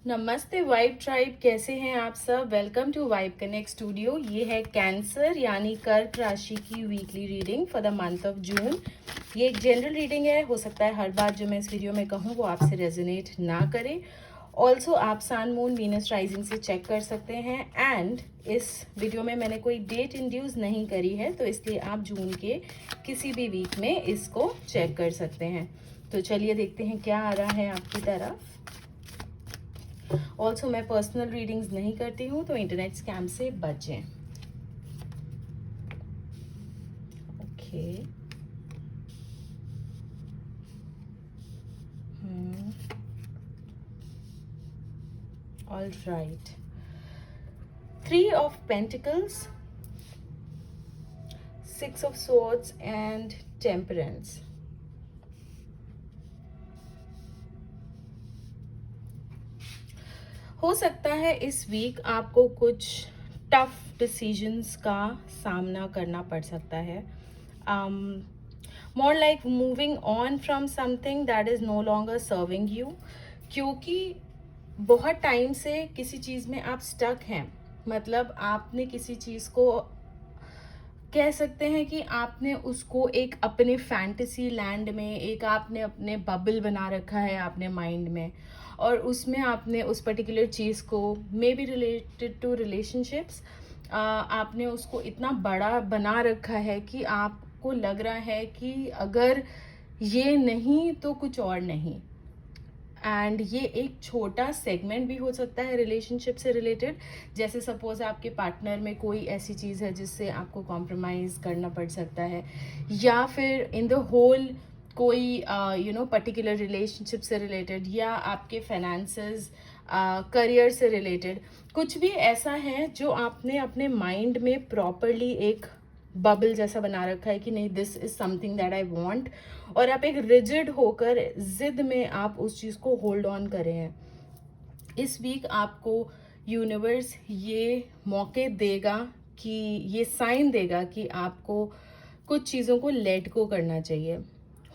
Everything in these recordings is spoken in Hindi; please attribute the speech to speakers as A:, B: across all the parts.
A: नमस्ते वाइब ट्राइब, कैसे हैं आप सब। Welcome to Vibe Connect Studio. ये है कैंसर यानी कर्क राशि की weekly reading for the month of June. ये एक जनरल रीडिंग है। हो सकता है हर बात जो मैं इस वीडियो में कहूँ वो आपसे रेजोनेट ना करे। ऑल्सो आप सन मून वीनस राइजिंग से चेक कर सकते हैं। एंड इस वीडियो में मैंने कोई डेट इंड्यूस नहीं करी है, तो इसलिए आप जून के किसी भी वीक में इसको चेक कर सकते हैं। तो चलिए देखते हैं क्या आ रहा है आपकी तरफ। ऑल्सो मैं पर्सनल रीडिंग्स नहीं करती हूँ, तो इंटरनेट स्कैम से बचें। Okay all right. 3 of Pentacles, 6 of Swords and Temperance. हो सकता है इस वीक आपको कुछ टफ डिसीजंस का सामना करना पड़ सकता है। More like moving on from something that is no longer serving you, क्योंकि बहुत टाइम से किसी चीज़ में आप स्टक हैं। मतलब आपने किसी चीज़ को कह सकते हैं कि आपने उसको एक अपने फैंटेसी लैंड में, एक आपने अपने बबल बना रखा है आपने माइंड में, और उसमें आपने उस पर्टिकुलर चीज़ को may be related to relationships आपने उसको इतना बड़ा बना रखा है कि आपको लग रहा है कि अगर ये नहीं तो कुछ और नहीं। एंड ये एक छोटा सेगमेंट भी हो सकता है रिलेशनशिप से रिलेटेड। जैसे सपोज आपके पार्टनर में कोई ऐसी चीज़ है जिससे आपको कॉम्प्रोमाइज़ करना पड़ सकता है, या फिर इन द होल कोई पर्टिकुलर रिलेशनशिप से रिलेटेड, या आपके फाइनेंसेस करियर से रिलेटेड कुछ भी ऐसा है जो आपने अपने माइंड में प्रॉपरली एक बबल जैसा बना रखा है कि नहीं, this is something that I want, और आप एक रिजिड होकर जिद में आप उस चीज़ को होल्ड ऑन करे हैं। इस वीक आपको यूनिवर्स ये मौके देगा कि ये साइन देगा कि आपको कुछ चीज़ों को लेट गो करना चाहिए।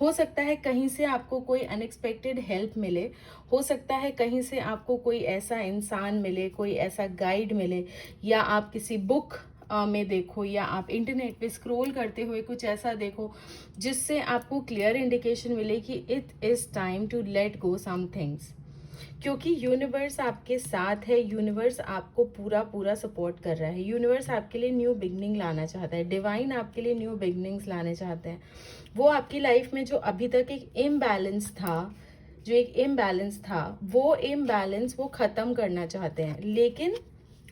A: हो सकता है कहीं से आपको कोई अनएक्सपेक्टेड हेल्प मिले, हो सकता है कहीं से आपको कोई ऐसा इंसान मिले, कोई ऐसा गाइड मिले, या आप किसी बुक में देखो, या आप इंटरनेट पे स्क्रॉल करते हुए कुछ ऐसा देखो जिससे आपको क्लियर इंडिकेशन मिले कि it is time to let go some things. क्योंकि यूनिवर्स आपके साथ है, यूनिवर्स आपको पूरा पूरा सपोर्ट कर रहा है, यूनिवर्स आपके लिए न्यू बिगनिंग लाना चाहता है, डिवाइन आपके लिए न्यू बिगनिंग्स लाने चाहते हैं। वो आपकी लाइफ में जो अभी तक एक इम्बैलेंस था, वो इम्बैलेंस वो ख़त्म करना चाहते हैं, लेकिन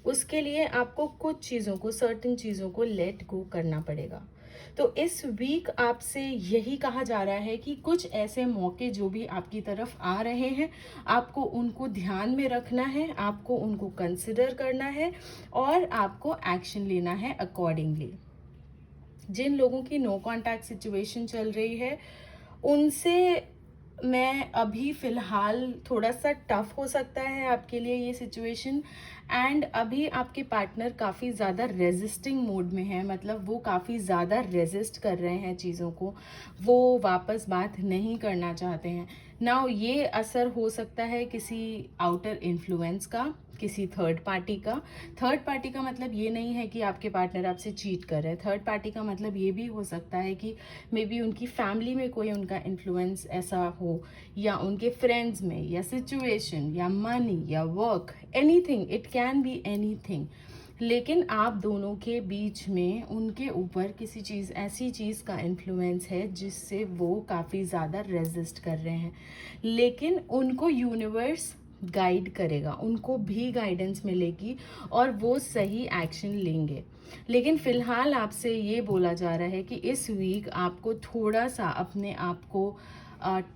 A: उसके लिए आपको कुछ चीज़ों को, सर्टेन चीज़ों को लेट गो करना पड़ेगा। तो इस वीक आपसे यही कहा जा रहा है कि कुछ ऐसे मौके जो भी आपकी तरफ आ रहे हैं, आपको उनको ध्यान में रखना है, आपको उनको कंसिडर करना है, और आपको एक्शन लेना है अकॉर्डिंगली। जिन लोगों की नो कॉन्टैक्ट सिचुएशन चल रही है, उनसे मैं अभी फ़िलहाल थोड़ा सा टफ हो सकता है आपके लिए ये सिचुएशन। एंड अभी आपके पार्टनर काफ़ी ज़्यादा रेजिस्टिंग मोड में है, मतलब वो काफ़ी ज़्यादा रेजिस्ट कर रहे हैं चीज़ों को, वो वापस बात नहीं करना चाहते हैं। नाउ ये असर हो सकता है किसी आउटर इन्फ्लुएंस का, किसी थर्ड पार्टी का मतलब ये नहीं है कि आपके पार्टनर आपसे चीट कर रहे हैं। थर्ड पार्टी का मतलब ये भी हो सकता है कि मे बी उनकी फैमिली में कोई उनका इन्फ्लुएंस ऐसा हो, या उनके फ्रेंड्स में, या सिचुएशन, या मनी, या work, anything, it can be anything. लेकिन आप दोनों के बीच में उनके ऊपर किसी चीज़, ऐसी चीज़ का इन्फ्लुएंस है जिससे वो काफ़ी ज़्यादा रेजिस्ट कर रहे हैं, लेकिन उनको यूनिवर्स गाइड करेगा, उनको भी गाइडेंस मिलेगी और वो सही एक्शन लेंगे। लेकिन फ़िलहाल आपसे ये बोला जा रहा है कि इस वीक आपको थोड़ा सा अपने आप को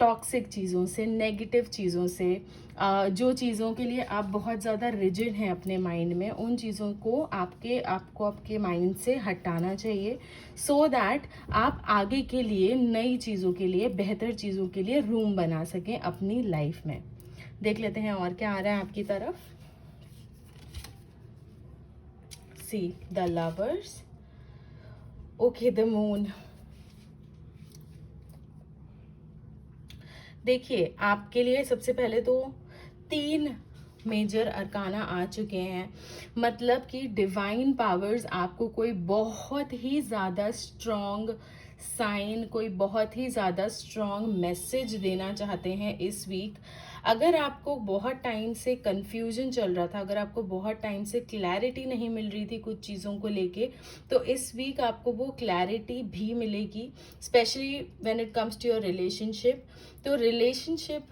A: टॉक्सिक चीज़ों से, नेगेटिव चीज़ों से, जो चीज़ों के लिए आप बहुत ज़्यादा रिजिड हैं अपने माइंड में, उन चीज़ों को आपको आपके माइंड से हटाना चाहिए, सो दैट आप आगे के लिए, नई चीज़ों के लिए, बेहतर चीज़ों के लिए रूम बना सकें अपनी लाइफ में। देख लेते हैं और क्या आ रहा है आपकी तरफ। See the lovers, okay the moon. देखिए आपके लिए सबसे पहले तो 3 मेजर अरकाना आ चुके हैं, मतलब कि डिवाइन पावर्स आपको कोई बहुत ही ज़्यादा स्ट्रॉन्ग साइन, कोई बहुत ही ज़्यादा स्ट्रॉन्ग मैसेज देना चाहते हैं इस वीक। अगर आपको बहुत टाइम से कंफ्यूजन चल रहा था, अगर आपको बहुत टाइम से क्लैरिटी नहीं मिल रही थी कुछ चीज़ों को लेके, तो इस वीक आपको वो क्लैरिटी भी मिलेगी, specially when it comes to your relationship. तो रिलेशनशिप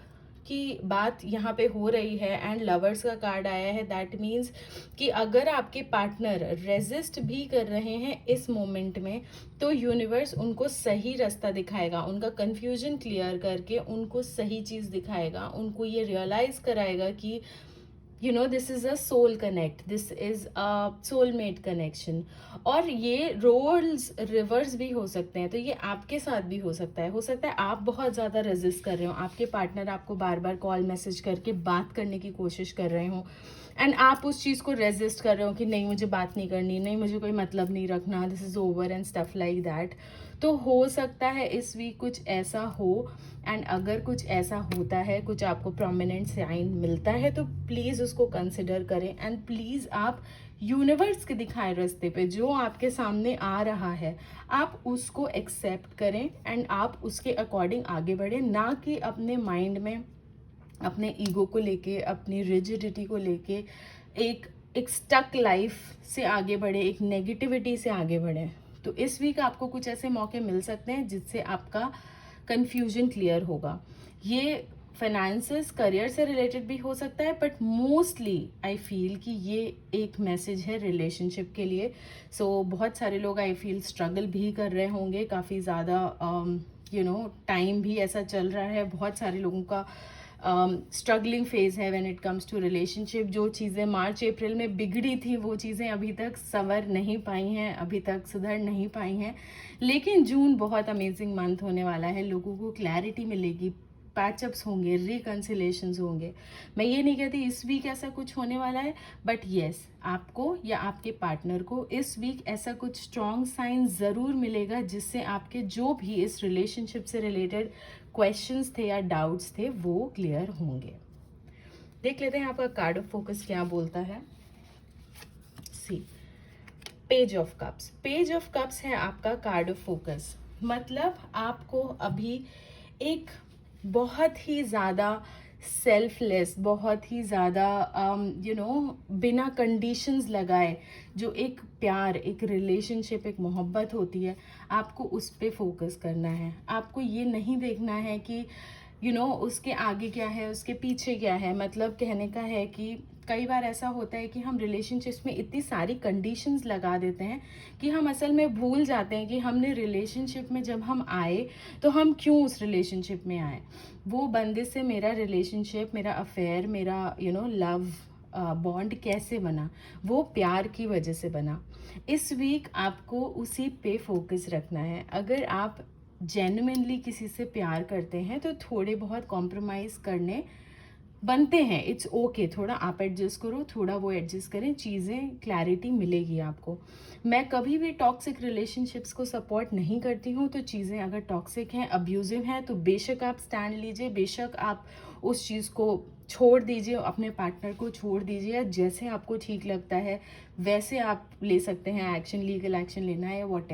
A: की बात यहाँ पे हो रही है एंड लवर्स का कार्ड आया है। दैट मीन्स कि अगर आपके पार्टनर रेजिस्ट भी कर रहे हैं इस मोमेंट में, तो यूनिवर्स उनको सही रास्ता दिखाएगा, उनका कंफ्यूजन क्लियर करके उनको सही चीज़ दिखाएगा, उनको ये रियलाइज कराएगा कि this is a soul connect, this is a soulmate connection. और ये रोल्स रिवर्स भी हो सकते हैं, तो ये आपके साथ भी हो सकता है आप बहुत ज़्यादा रेजिस्ट कर रहे हो, आपके पार्टनर आपको बार बार कॉल मैसेज करके बात करने की कोशिश कर रहे हो एंड आप उस चीज़ को रेजिस्ट कर रहे हो कि नहीं मुझे बात नहीं करनी, नहीं मुझे कोई मतलब नहीं रखना, this is over and stuff like that. तो हो सकता है इस वीक कुछ ऐसा हो, एंड अगर कुछ ऐसा होता है, कुछ आपको प्रोमिनेंट साइन मिलता है, तो प्लीज़ उसको कंसिडर करें एंड प्लीज़ आप यूनिवर्स के दिखाए रास्ते पे जो आपके सामने आ रहा है आप उसको एक्सेप्ट करें एंड आप उसके अकॉर्डिंग आगे बढ़ें, ना कि अपने माइंड में अपने ईगो को लेके, अपनी रिजिडिटी को लेके एक स्टक लाइफ से आगे बढ़े, एक नेगेटिविटी से आगे बढ़े। तो इस वीक आपको कुछ ऐसे मौके मिल सकते हैं जिससे आपका कंफ्यूजन क्लियर होगा। ये फाइनेंसेस, करियर से रिलेटेड भी हो सकता है, बट मोस्टली आई फील कि ये एक मैसेज है रिलेशनशिप के लिए। सो बहुत सारे लोग आई फील स्ट्रगल भी कर रहे होंगे, काफ़ी ज़्यादा टाइम भी ऐसा चल रहा है, बहुत सारे लोगों का स्ट्रगलिंग फेज है when it comes to relationship. जो चीज़ें मार्च अप्रैल में बिगड़ी थी वो चीज़ें अभी तक संवर नहीं पाई हैं, अभी तक सुधर नहीं पाई हैं, लेकिन जून बहुत अमेजिंग मंथ होने वाला है, लोगों को क्लैरिटी मिलेगी, पैचअप्स होंगे, रिकन्सिलेशंस होंगे। मैं ये नहीं कहती इस वीक ऐसा कुछ होने वाला है, बट येस आपको या आपके पार्टनर को इस वीक ऐसा कुछ स्ट्रॉन्ग साइन ज़रूर मिलेगा जिससे आपके जो भी इस रिलेशनशिप से रिलेटेड क्वेश्चंस थे या डाउट्स थे वो क्लियर होंगे। देख लेते हैं आपका कार्ड ऑफ फोकस क्या बोलता है। See page of cups, page of cups है आपका कार्ड ऑफ फोकस। मतलब आपको अभी एक बहुत ही ज़्यादा सेल्फलेस, बहुत ही ज़्यादा बिना कंडीशंस लगाए जो एक प्यार, एक रिलेशनशिप, एक मोहब्बत होती है, आपको उस पर फोकस करना है। आपको ये नहीं देखना है कि उसके आगे क्या है, उसके पीछे क्या है। मतलब कहने का है कि कई बार ऐसा होता है कि हम रिलेशनशिप्स में इतनी सारी कंडीशंस लगा देते हैं कि हम असल में भूल जाते हैं कि हमने रिलेशनशिप में जब हम आए तो हम क्यों उस रिलेशनशिप में आए। वो बंदे से मेरा रिलेशनशिप, मेरा अफेयर, मेरा लव बॉन्ड कैसे बना, वो प्यार की वजह से बना। इस वीक आपको उसी पे फोकस रखना है। अगर आप जेन्युइनली किसी से प्यार करते हैं तो थोड़े बहुत कॉम्प्रोमाइज़ करने बनते हैं, इट्स ओके। थोड़ा आप एडजस्ट करो, थोड़ा वो एडजस्ट करें, चीज़ें क्लैरिटी मिलेगी आपको। मैं कभी भी टॉक्सिक रिलेशनशिप्स को सपोर्ट नहीं करती हूँ, तो चीज़ें अगर टॉक्सिक हैं, अब्यूजिव हैं, तो बेशक आप स्टैंड लीजिए, बेशक आप उस चीज़ को छोड़ दीजिए, अपने पार्टनर को छोड़ दीजिए, जैसे आपको ठीक लगता है वैसे आप ले सकते हैं एक्शन, लीगल एक्शन लेना है या वॉट।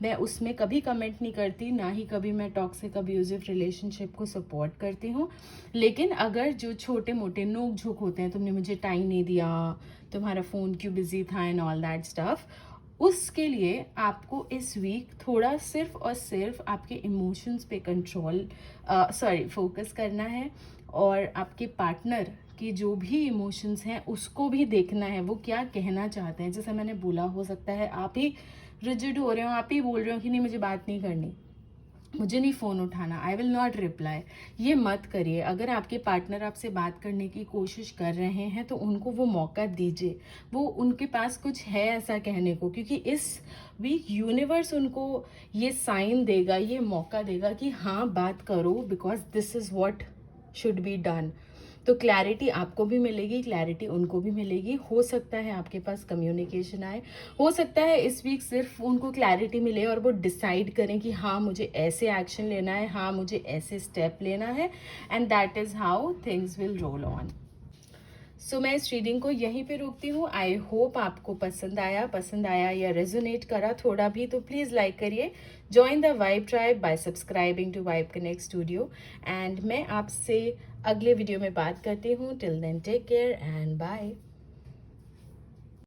A: मैं उसमें कभी कमेंट नहीं करती, ना ही कभी मैं टॉक्सिक अब्यूजिव रिलेशनशिप को सपोर्ट करती हूँ। लेकिन अगर जो छोटे मोटे नोक झोंक होते हैं, तुमने मुझे टाइम नहीं दिया, तुम्हारा फ़ोन क्यों बिजी था एंड ऑल दैट स्टफ, उसके लिए आपको इस वीक थोड़ा सिर्फ और सिर्फ आपके इमोशंस पे फोकस करना है, और आपके पार्टनर की जो भी इमोशंस हैं उसको भी देखना है, वो क्या कहना चाहते हैं। जैसे मैंने बोला, हो सकता है आप ही रिजिड हो रहे हो, आप ही बोल रहे हो कि नहीं मुझे बात नहीं करनी, मुझे नहीं फ़ोन उठाना, आई विल नॉट रिप्लाई। ये मत करिए। अगर आपके पार्टनर आपसे बात करने की कोशिश कर रहे हैं तो उनको वो मौका दीजिए, वो उनके पास कुछ है ऐसा कहने को, क्योंकि इस वीक यूनिवर्स उनको ये साइन देगा, ये मौका देगा कि हाँ बात करो, because this is what should be done. तो क्लैरिटी आपको भी मिलेगी, क्लैरिटी उनको भी मिलेगी। हो सकता है आपके पास कम्युनिकेशन आए, हो सकता है इस वीक सिर्फ उनको क्लैरिटी मिले और वो डिसाइड करें कि हाँ मुझे ऐसे एक्शन लेना है, हाँ मुझे ऐसे स्टेप लेना है, and that is how things will roll on. So मैं इस रीडिंग को यहीं पे रोकती हूँ। आई होप आपको पसंद आया या रेजोनेट करा थोड़ा भी, तो प्लीज़ लाइक करिए। Join the Vibe Tribe by subscribing to Vibe Connect Studio. And मैं आपसे अगले वीडियो में बात करती हूँ। Till then take care and bye.